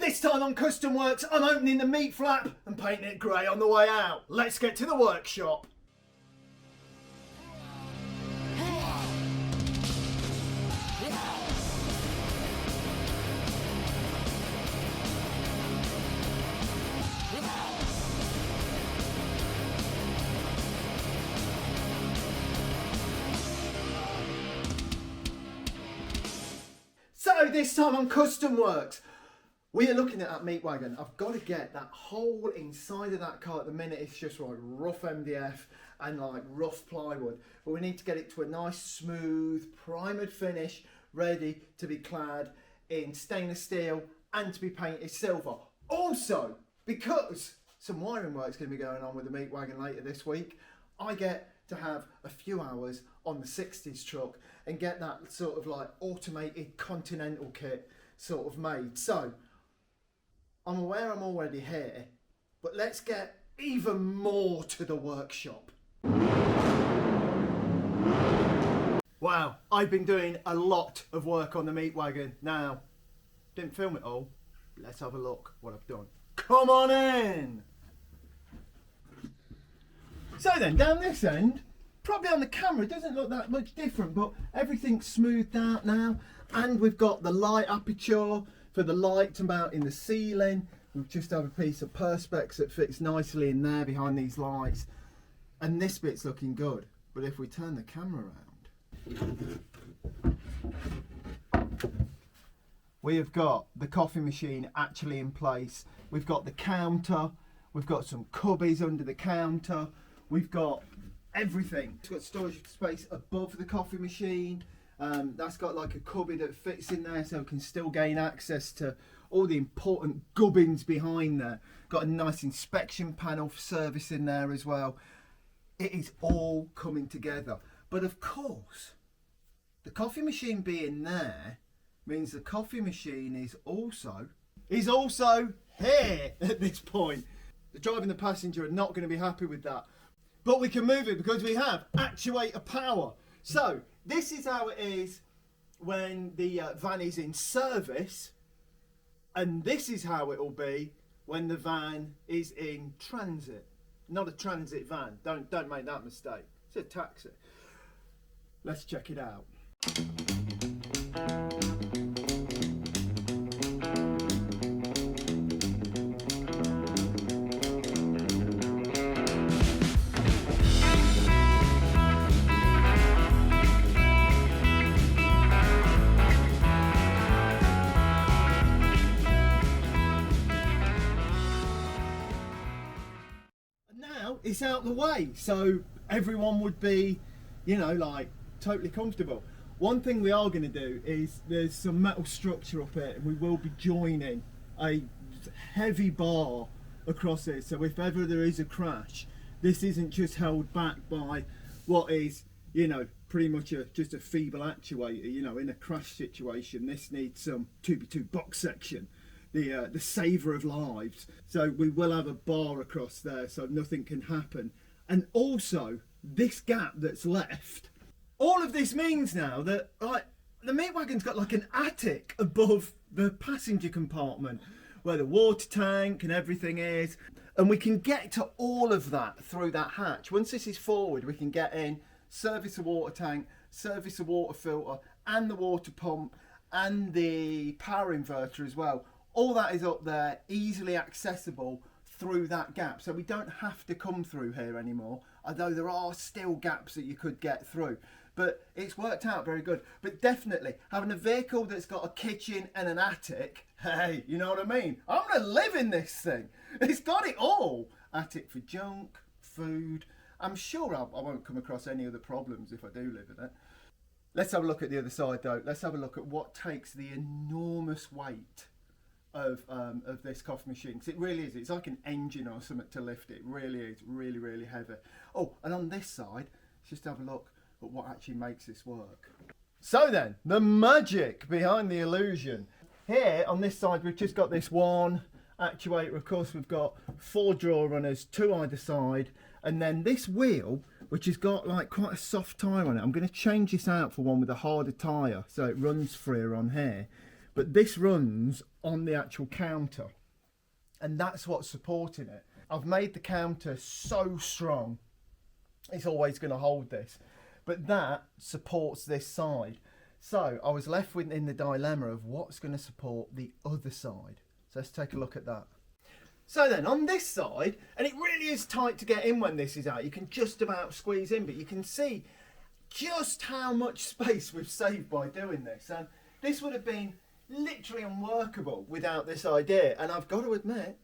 This time on Custom Works, I'm opening the meat flap and painting it grey on the way out. Let's get to the workshop. So this time on Custom Works, we are looking at that Meat Wagon. I've got to get that hole inside of that car. At the minute it's just like rough MDF and like rough plywood, but we need to get it to a nice smooth primered finish, ready to be clad in stainless steel and to be painted silver. Also, because some wiring work is going to be going on with the Meat Wagon later this week, I get to have a few hours on the 60s truck and get that sort of like automated continental kit sort of made. So I'm aware I'm already here, but let's get even more to the workshop. Wow, I've been doing a lot of work on the Meat Wagon. Now, didn't film it all. Let's have a look what I've done. Come on in! So then, down this end, probably on the camera it doesn't look that much different, but everything's smoothed out now, and we've got the light aperture for the light to mount in the ceiling. We've just have a piece of perspex that fits nicely in there behind these lights, and this bit's looking good. But if we turn the camera around, we have got the coffee machine actually in place. We've got the counter, we've got some cubbies under the counter, we've got everything. It's got storage space above the coffee machine. That's got like a cubby that fits in there so we can still gain access to all the important gubbins behind there. Got a nice inspection panel for service in there as well. It is all coming together. But of course, the coffee machine being there means the coffee machine is also here at this point. The driver and the passenger are not going to be happy with that. But we can move it because we have actuator power. So this is how it is when the van is in service, and this is how it will be when the van is in transit. Not a transit van. Don't make that mistake. It's a taxi. Let's check it out. It's out the way, so everyone would be, you know, like totally comfortable. One thing we are going to do is there's some metal structure up here, and we will be joining a heavy bar across it, so if ever there is a crash, this isn't just held back by what is, you know, pretty much just a feeble actuator. You know, in a crash situation, this needs some 2x2 box section, the saver of lives. So we will have a bar across there so nothing can happen. And also this gap that's left, all of this means now that like the Meat Wagon's got like an attic above the passenger compartment where the water tank and everything is, and we can get to all of that through that hatch. Once this is forward, we can get in, service the water tank, service the water filter and the water pump and the power inverter as well. All that is up there, easily accessible through that gap. So we don't have to come through here anymore, although there are still gaps that you could get through. But it's worked out very good. But definitely, having a vehicle that's got a kitchen and an attic, hey, you know what I mean? I'm going to live in this thing. It's got it all. Attic for junk, food. I'm sure I won't come across any other problems if I do live in it. Let's have a look at the other side though. Let's have a look at what takes the enormous weight of this coffee machine, because it really is. It's like an engine or something to lift it. It really is really, really heavy. Oh, and on this side, let's just have a look at what actually makes this work. So then, the magic behind the illusion. Here on this side, we've just got this one actuator. Of course, we've got 4 draw runners, 2 either side, and then this wheel, which has got like quite a soft tyre on it. I'm going to change this out for one with a harder tyre so it runs freer on here. but this runs on the actual counter, and that's what's supporting it. I've made the counter so strong, it's always going to hold this, but that supports this side. So I was left with in the dilemma of what's going to support the other side. So let's take a look at that. So then on this side, and it really is tight to get in when this is out, you can just about squeeze in, but you can see just how much space we've saved by doing this. And this would have been literally unworkable without this idea. And I've got to admit,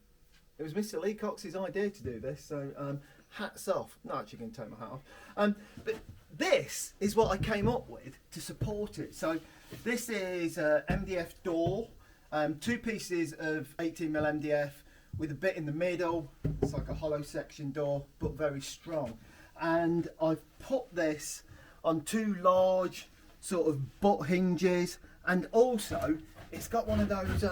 it was Mr. Leacock's idea to do this. So hats off. Not actually going to take my hat off. But this is what I came up with to support it. So this is a MDF door, 2 pieces of 18mm MDF with a bit in the middle. It's like a hollow section door, but very strong. And I've put this on 2 large sort of butt hinges, and also it's got one of those,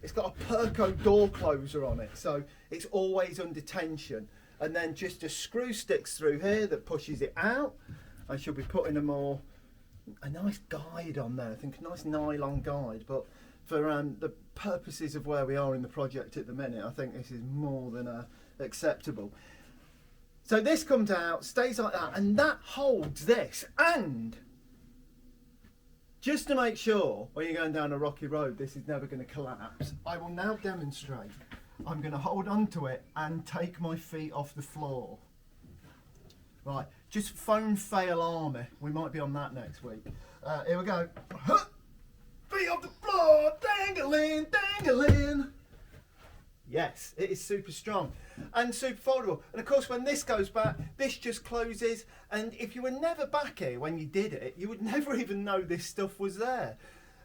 it's got a Perco door closer on it, so it's always under tension. And then just a screw sticks through here that pushes it out. I should be putting a nice guide on there, I think a nice nylon guide, but for the purposes of where we are in the project at the minute, I think this is more than acceptable. So this comes out, stays like that, and that holds this. And just to make sure when you're going down a rocky road this is never going to collapse, I will now demonstrate. I'm going to hold on to it and take my feet off the floor. Right, just phone fail army. We might be on that next week. Here we go. Feet off the floor, dangling, dangling. Yes, it is super strong and super foldable. And of course, when this goes back, this just closes. And if you were never back here when you did it, you would never even know this stuff was there.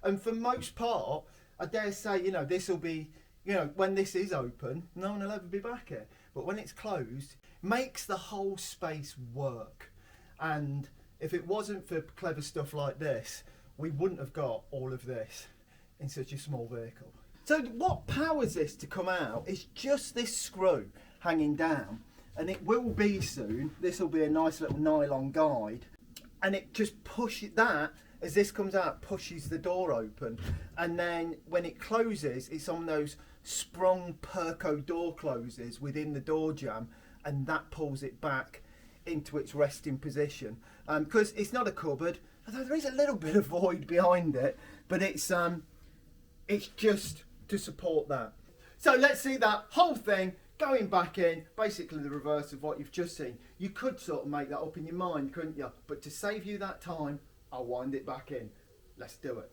And for most part, I dare say, you know, this will be, you know, when this is open, no one will ever be back here. But when it's closed, makes the whole space work. And if it wasn't for clever stuff like this, we wouldn't have got all of this in such a small vehicle. So what powers this to come out is just this screw hanging down, and it will be soon. This will be a nice little nylon guide, and it just pushes that as this comes out, pushes the door open, and then when it closes, it's on those sprung Perco door closes within the door jamb, and that pulls it back into its resting position. Because it's not a cupboard, although there is a little bit of void behind it, but it's just to support that. So let's see that whole thing going back in, basically the reverse of what you've just seen. You could sort of make that up in your mind, couldn't you? But to save you that time, I'll wind it back in. Let's do it.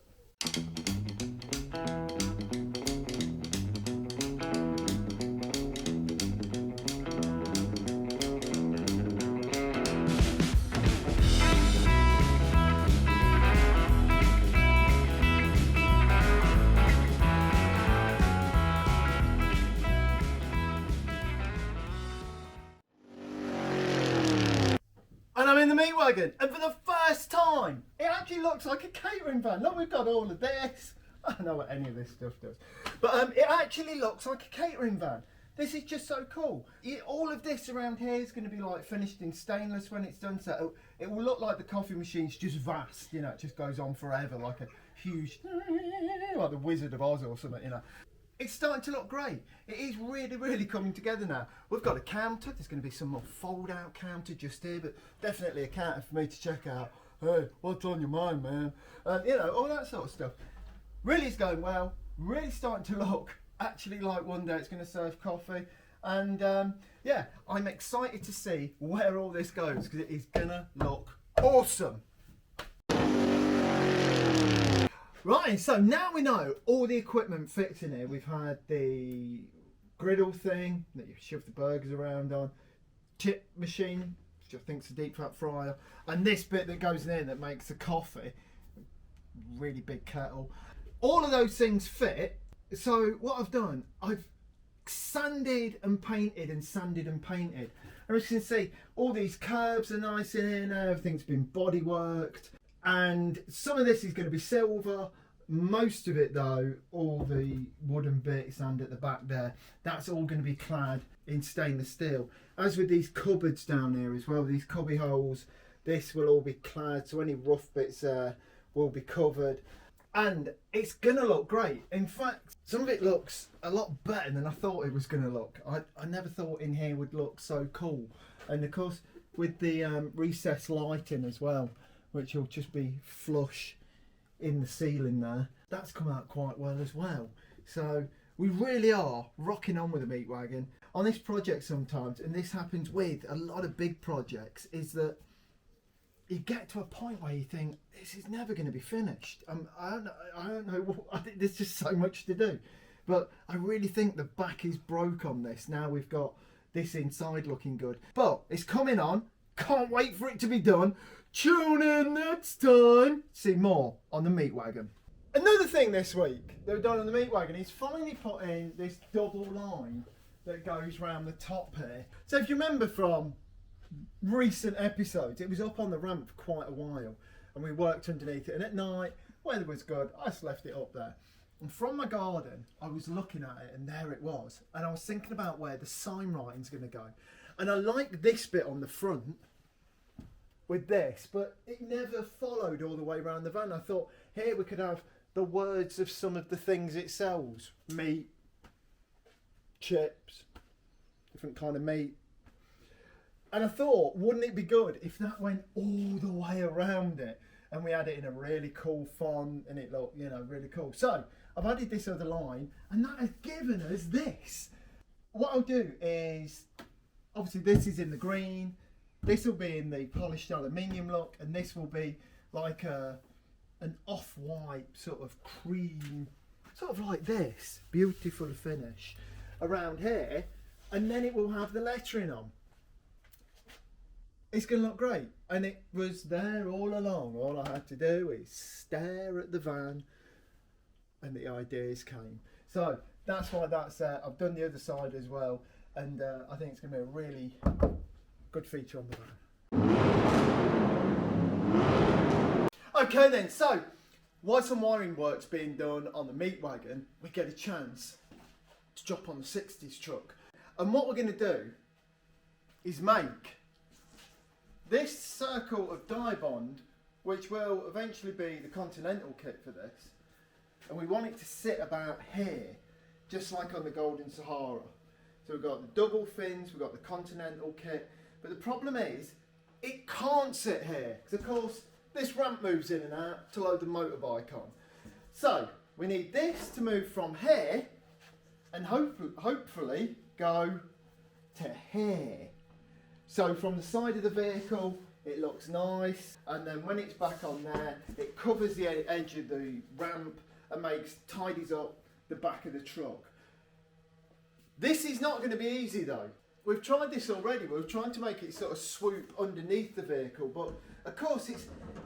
And I'm in the Meat Wagon, and for the first time, it actually looks like a catering van. Look, we've got all of this. I don't know what any of this stuff does. But it actually looks like a catering van. This is just so cool. All of this around here is going to be like finished in stainless when it's done. So it will look like the coffee machine's just vast. You know, it just goes on forever like a huge, like the Wizard of Oz or something, you know. It's starting to look great. It is really, really coming together now. We've got a counter. There's going to be some more fold-out counter just here, but definitely a counter for me to check out. Hey, what's on your mind, man? You know, all that sort of stuff. Really is going well. Really starting to look actually like one day it's going to serve coffee. And yeah, I'm excited to see where all this goes because it is going to look awesome. Right, so now we know all the equipment fits in here. We've had the griddle thing that you shove the burgers around on, chip machine, which I think is a deep fat fryer, and this bit that goes in that makes the coffee, really big kettle. All of those things fit. So what I've done, I've sanded and painted and sanded and painted. And as you can see, all these curves are nice in here now, everything's been body worked. And some of this is going to be silver, most of it though, all the wooden bits and at the back there, that's all going to be clad in stainless steel. As with these cupboards down here as well, these cubby holes, this will all be clad, so any rough bits will be covered. And it's gonna look great. In fact, some of it looks a lot better than I thought it was gonna look. I never thought in here would look so cool. And of course, with the recessed lighting as well, which will just be flush in the ceiling there, that's come out quite well as well. So we really are rocking on with the Meat Wagon. On this project sometimes, and this happens with a lot of big projects, is that you get to a point where you think, this is never going to be finished. I don't know, I think there's just so much to do. But I really think the back is broke on this. Now we've got this inside looking good. But it's coming on. Can't wait for it to be done. Tune in next time. See more on the Meat Wagon. Another thing this week that we've done on the Meat Wagon is finally put in this double line that goes round the top here. So if you remember from recent episodes, it was up on the ramp for quite a while and we worked underneath it, and at night, weather was good, I just left it up there. And from my garden, I was looking at it and there it was. And I was thinking about where the sign writing's going to go. And I like this bit on the front with this, but it never followed all the way around the van. I thought, here we could have the words of some of the things it sells. Meat, chips, different kind of meat. And I thought, wouldn't it be good if that went all the way around it and we had it in a really cool font and it looked, you know, really cool. So I've added this other line and that has given us this. What I'll do is, obviously this is in the green, this will be in the polished aluminium look, and this will be like an off-white sort of cream, sort of like this, beautiful finish around here, and then it will have the lettering on. It's going to look great, and it was there all along. All I had to do is stare at the van and the ideas came. So that's why that's there. I've done the other side as well, and I think it's going to be a really good feature on the van. Okay then, so while some wiring work's being done on the Meat Wagon, we get a chance to drop on the 60s truck. And what we're going to do is make this circle of dye bond, which will eventually be the Continental kit for this, and we want it to sit about here, just like on the Golden Sahara. So we've got the double fins, we've got the Continental kit, but the problem is it can't sit here, because of course this ramp moves in and out to load the motorbike on. So we need this to move from here and hopefully go to here. So from the side of the vehicle, it looks nice, and then when it's back on there, it covers the edge of the ramp and tidies up the back of the truck. This is not going to be easy though. We've tried this already. We're trying to make it sort of swoop underneath the vehicle, but of course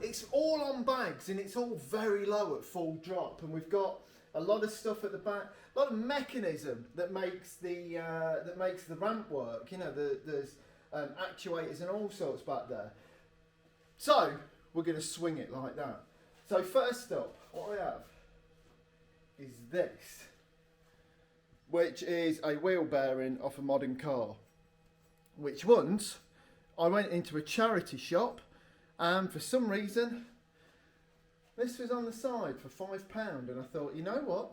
it's all on bags and it's all very low at full drop, and we've got a lot of stuff at the back, a lot of mechanism that makes the ramp work. You know, there's actuators and all sorts back there. So we're going to swing it like that. So first up, what we have is this, which is a wheel bearing off a modern car, which once I went into a charity shop and for some reason this was on the side for £5, and I thought, you know what,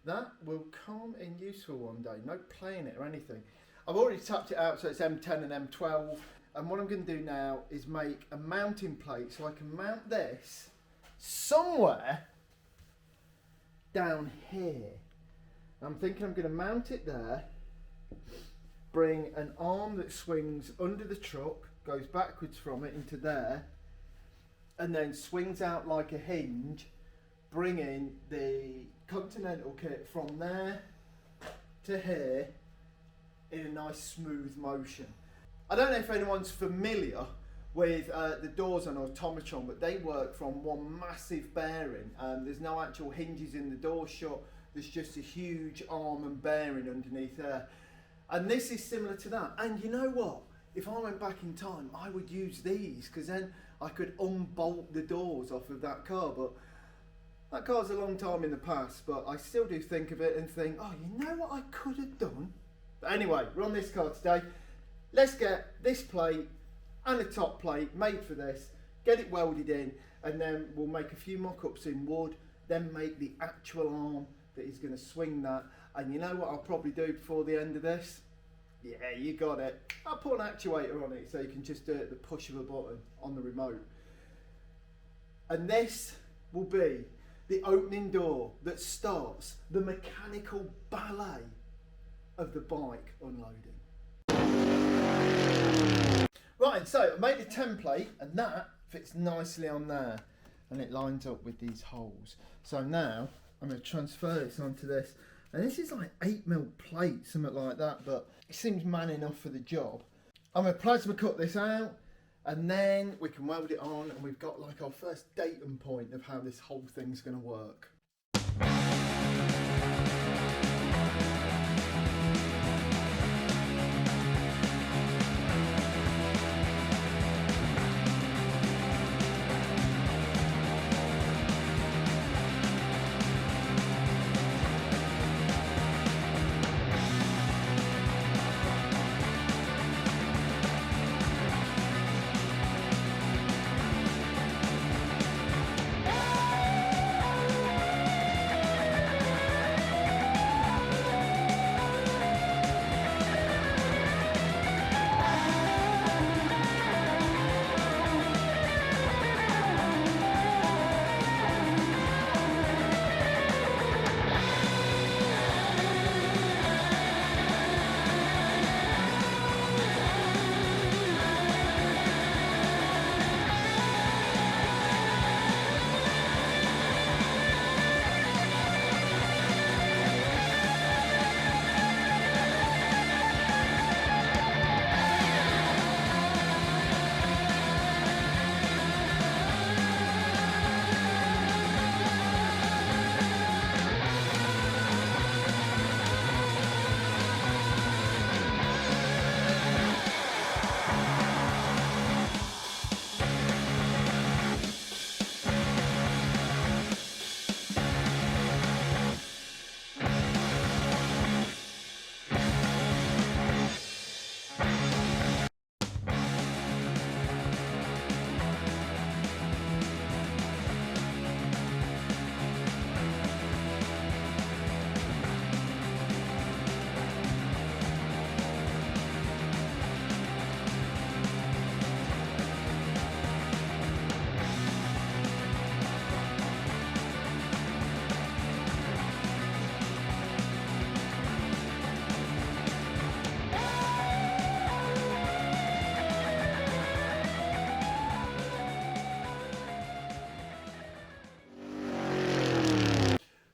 that will come in useful one day. No playing it or anything. I've already tapped it out so it's M10 and M12, and what I'm going to do now is make a mounting plate so I can mount this somewhere down here. I'm thinking I'm going to mount it there, bring an arm that swings under the truck, goes backwards from it into there, and then swings out like a hinge, bringing the Continental kit from there to here in a nice smooth motion. I don't know if anyone's familiar with the doors on Automatron, but they work from one massive bearing. There's no actual hinges in the door shut, there's just a huge arm and bearing underneath there. And this is similar to that. And you know what? If I went back in time, I would use these, because then I could unbolt the doors off of that car. But that car's a long time in the past, but I still do think of it and think, oh, you know what I could have done? But anyway, we're on this car today. Let's get this plate and a top plate made for this, get it welded in, and then we'll make a few mock-ups in wood then make the actual arm that is going to swing that. And you know what I'll probably do before the end of this? Yeah, you got it. I'll put an actuator on it so you can just do it at the push of a button on the remote. And this will be the opening door that starts the mechanical ballet of the bike unloading. Right, so I made a template and that fits nicely on there and it lines up with these holes. So now I'm going to transfer this onto this, and this is like 8mm plate, something like that, but it seems man enough for the job. I'm going to plasma cut this out and then we can weld it on, and we've got like our first datum point of how this whole thing's going to work.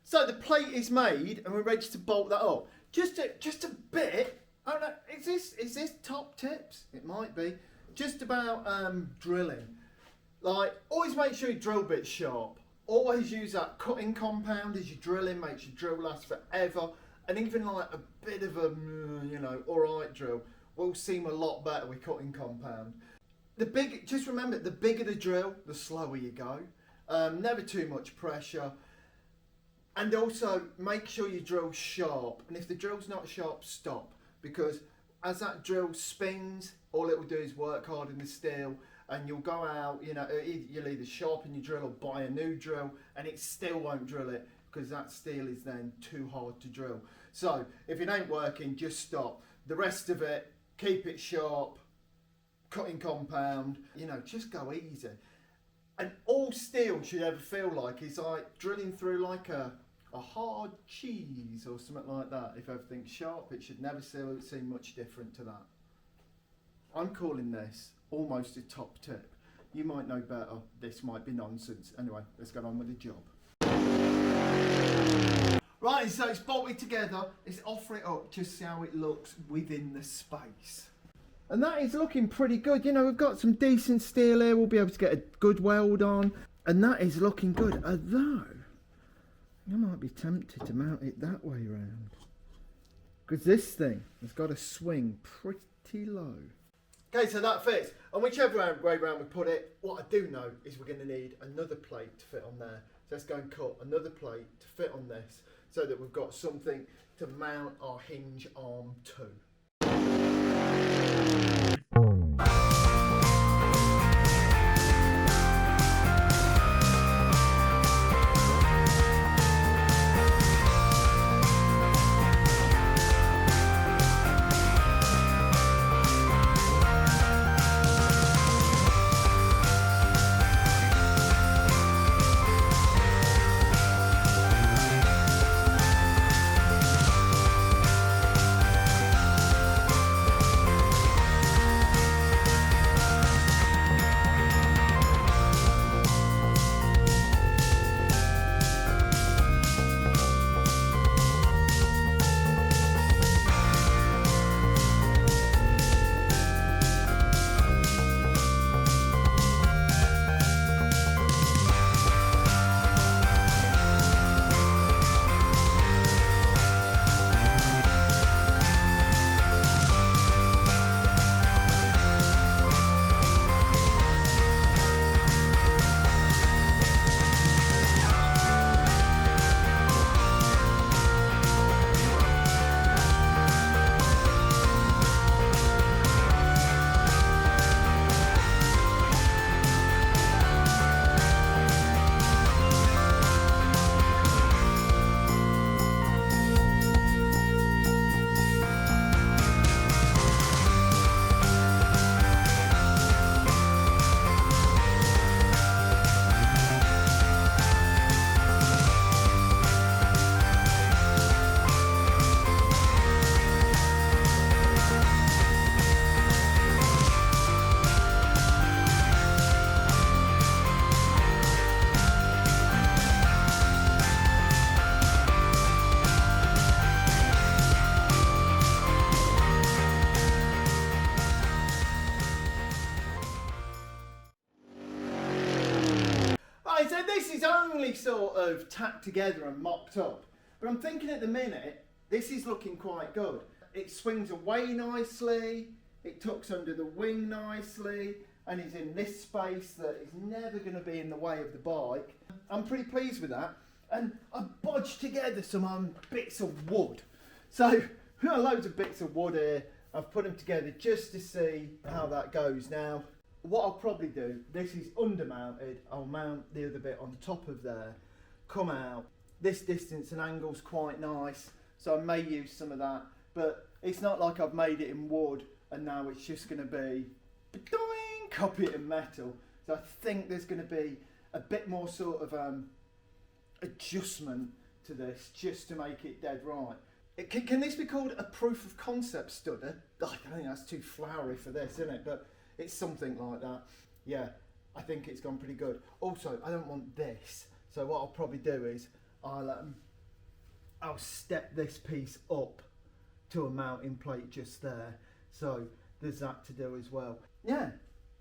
So the plate is made and we're ready to bolt that up. Just a bit. Oh no, is this top tips? It might be. Just about drilling. Like, always make sure your drill bit's sharp. Always use that cutting compound as you're drilling, makes your drill last forever. And even like a bit of a, you know, alright drill will seem a lot better with cutting compound. Just remember, the bigger the drill, the slower you go. Never too much pressure. And also make sure your drill's sharp. And if the drill's not sharp, stop. Because as that drill spins, all it will do is work hard in the steel, and you'll go out, you know, you'll either sharpen your drill or buy a new drill, and it still won't drill it because that steel is then too hard to drill. So if it ain't working, just stop. The rest of it, keep it sharp, cutting compound, you know, just go easy. And all steel should ever feel like is like drilling through like a hard cheese or something like that. If everything's sharp, it should never seem much different to that. I'm calling this almost a top tip. You might know better. This might be nonsense. Anyway, let's get on with the job. Right, so it's bolted together. Let's offer it up, just see how it looks within the space. And that is looking pretty good. You know, we've got some decent steel here. We'll be able to get a good weld on. And that is looking good. Although, I might be tempted to mount it that way round. Because this thing has got to swing pretty low. Okay, so that fits. And whichever way round we put it, what I do know is we're going to need another plate to fit on there. So let's go and cut another plate to fit on this, so that we've got something to mount our hinge arm to. only sort of tacked together and mocked up. But I'm thinking at the minute, this is looking quite good. It swings away nicely, it tucks under the wing nicely, and is in this space that is never going to be in the way of the bike. I'm pretty pleased with that. And I bodged together some bits of wood. So, loads of bits of wood here. I've put them together just to see how that goes. Now, what I'll probably do, this is undermounted, I'll mount the other bit on top of there, come out. This distance and angle's quite nice, so I may use some of that. But it's not like I've made it in wood and now it's just going to be copy it in metal. So I think there's going to be a bit more sort of adjustment to this just to make it dead right. Can this be called a proof of concept study? I don't think that's too flowery for this, isn't it? But it's something like that. Yeah, I think it's gone pretty good. Also, I don't want this. So what I'll probably do is I'll step this piece up to a mounting plate just there. So there's that to do as well. Yeah,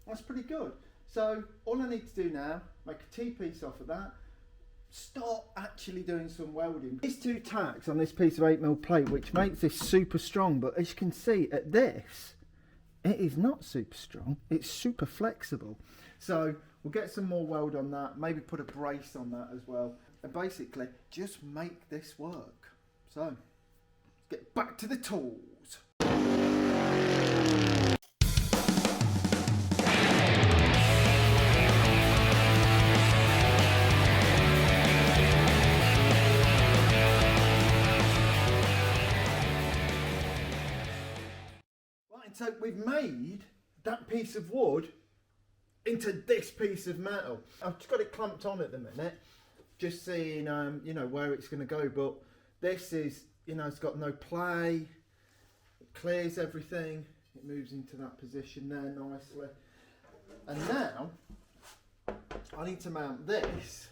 that's pretty good. So all I need to do now, make a T-piece off of that, start actually doing some welding. These two tacks on this piece of 8mm plate, which makes this super strong, but as you can see at this, it is not super strong, it's super flexible. So we'll get some more weld on that, maybe put a brace on that as well, and basically just make this work. So let's get back to the tools. So we've made that piece of wood into this piece of metal. I've just got it clamped on at the minute, just seeing, you know, where it's going to go. But this is, you know, it's got no play. It clears everything. It moves into that position there nicely. And now I need to mount this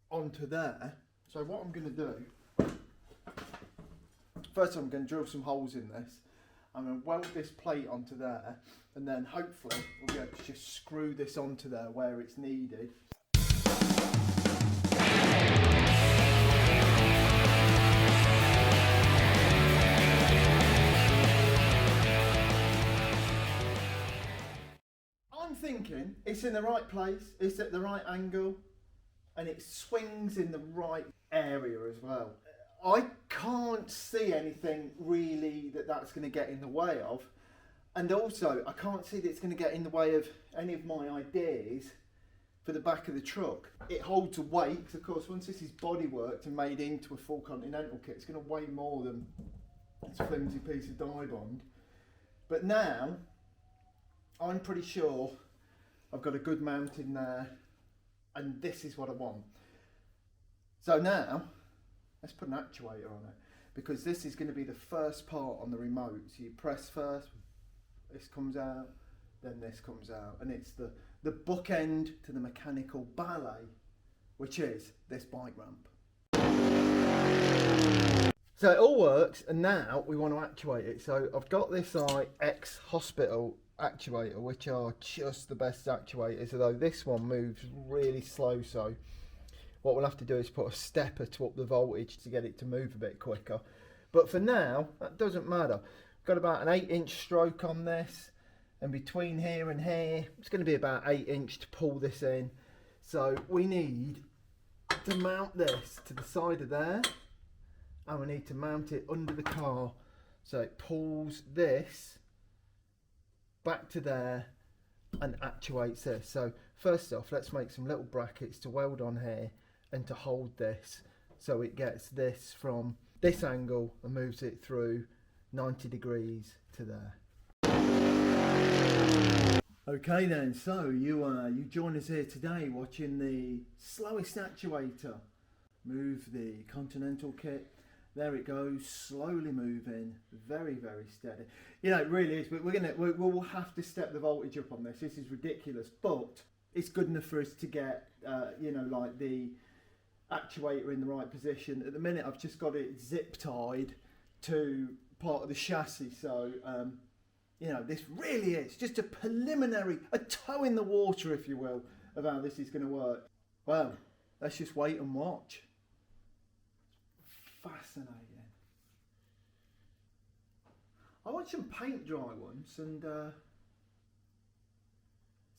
onto there. So what I'm going to do, first I'm going to drill some holes in this. I'm going to weld this plate onto there, and then hopefully we'll be able to just screw this onto there where it's needed. I'm thinking it's in the right place, it's at the right angle, and it swings in the right area as well. I can't see anything really that's going to get in the way of, and also I can't see that it's going to get in the way of any of my ideas for the back of the truck. It holds a weight, because of course once this is body worked and made into a full Continental kit, it's going to weigh more than this flimsy piece of dye bond. But now I'm pretty sure I've got a good mount in there, and this is what I want. So now let's put an actuator on it, because this is going to be the first part on the remote. So you press first, this comes out, then this comes out, and it's the bookend to the mechanical ballet, which is this bike ramp. So it all works, and now we want to actuate it. So I've got this ex-hospital actuator, which are just the best actuators, although this one moves really slow. So what we'll have to do is put a stepper to up the voltage to get it to move a bit quicker. But for now, that doesn't matter. Got about an 8-inch stroke on this, and between here and here, it's going to be about 8-inch to pull this in. So we need to mount this to the side of there, and we need to mount it under the car. So it pulls this back to there and actuates this. So first off, let's make some little brackets to weld on here and to hold this, so it gets this from this angle and moves it through 90 degrees to there. Okay then, so you join us here today watching the slowest actuator move the Continental kit. There it goes, slowly moving, very, very steady. You know, it really is, but we'll have to step the voltage up on this. This is ridiculous, but it's good enough for us to get, you know, like the actuator in the right position. At the minute, I've just got it zip tied to part of the chassis. So, you know, this really is just a preliminary, a toe in the water, if you will, of how this is going to work. Well, let's just wait and watch. Fascinating. I watched some paint dry once, and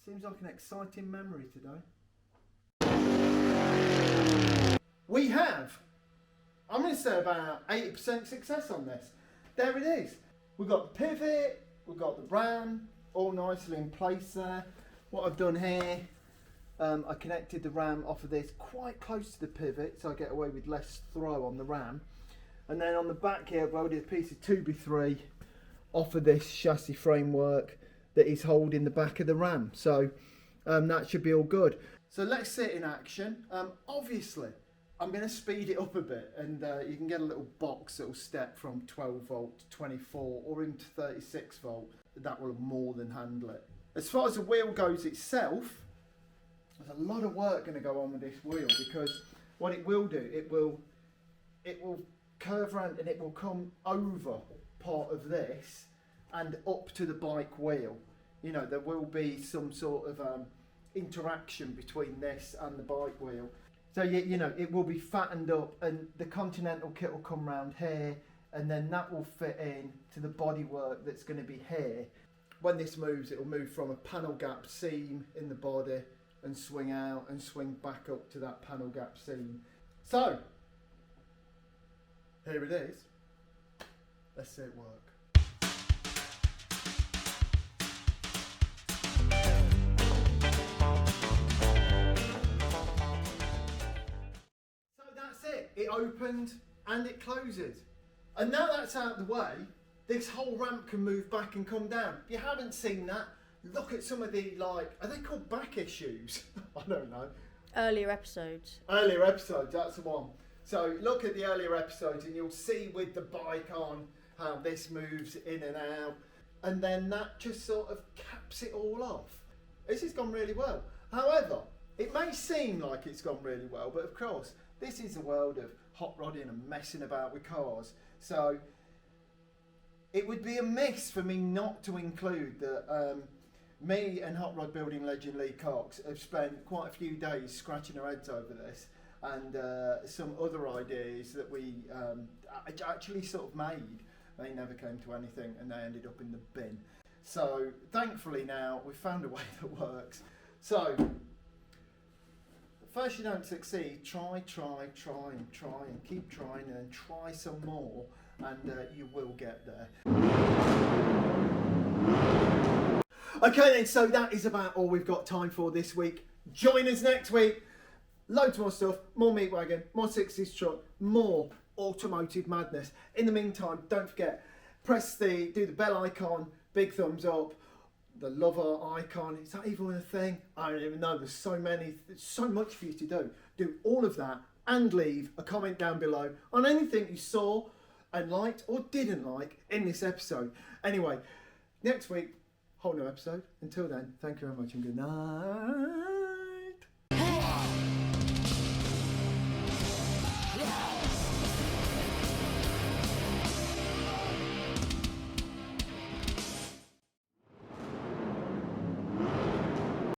seems like an exciting memory today. We have, I'm going to say about 80% success on this. There it is. We've got the pivot, we've got the ram, all nicely in place there. What I've done here, I connected the ram off of this quite close to the pivot, so I get away with less throw on the ram. And then on the back here, I've welded a piece of 2x3 off of this chassis framework that is holding the back of the ram. So that should be all good. So let's see it in action. Obviously, I'm going to speed it up a bit, and you can get a little box that will step from 12 volt to 24 or even to 36 volt. That will more than handle it. As far as the wheel goes itself, there's a lot of work going to go on with this wheel, because what it will do, it will curve around and it will come over part of this and up to the bike wheel. You know, there will be some sort of interaction between this and the bike wheel. So you know, it will be fattened up, and the Continental kit will come round here, and then that will fit in to the bodywork that's going to be here. When this moves, it will move from a panel gap seam in the body and swing out and swing back up to that panel gap seam. So, here it is. Let's see it work. So that's it. It opened and it closes. And now that's out of the way, this whole ramp can move back and come down. If you haven't seen that, look at some of the, like, are they called back issues? I don't know. Earlier episodes. Earlier episodes, that's the one. So look at the earlier episodes and you'll see with the bike on how this moves in and out. And then that just sort of caps it all off. This has gone really well. However, it may seem like it's gone really well, but of course, this is the world of hot rodding and messing about with cars. So it would be amiss for me not to include that me and hot rod building legend Lee Cox have spent quite a few days scratching our heads over this, and some other ideas that we actually sort of made. They never came to anything and they ended up in the bin. So thankfully now we've found a way that works. So first you don't succeed, try and keep trying, and then try some more, and you will get there. Okay then, so that is about all we've got time for this week. Join us next week. Loads more stuff, more Meat Wagon, more 60s truck, more automotive madness. In the meantime, don't forget, do the bell icon, big thumbs up, the lover icon. Is that even a thing? I don't even know. There's so much for you to do. Do all of that and leave a comment down below on anything you saw and liked or didn't like in this episode. Anyway, next week, whole new episode. Until then, thank you very much and good night.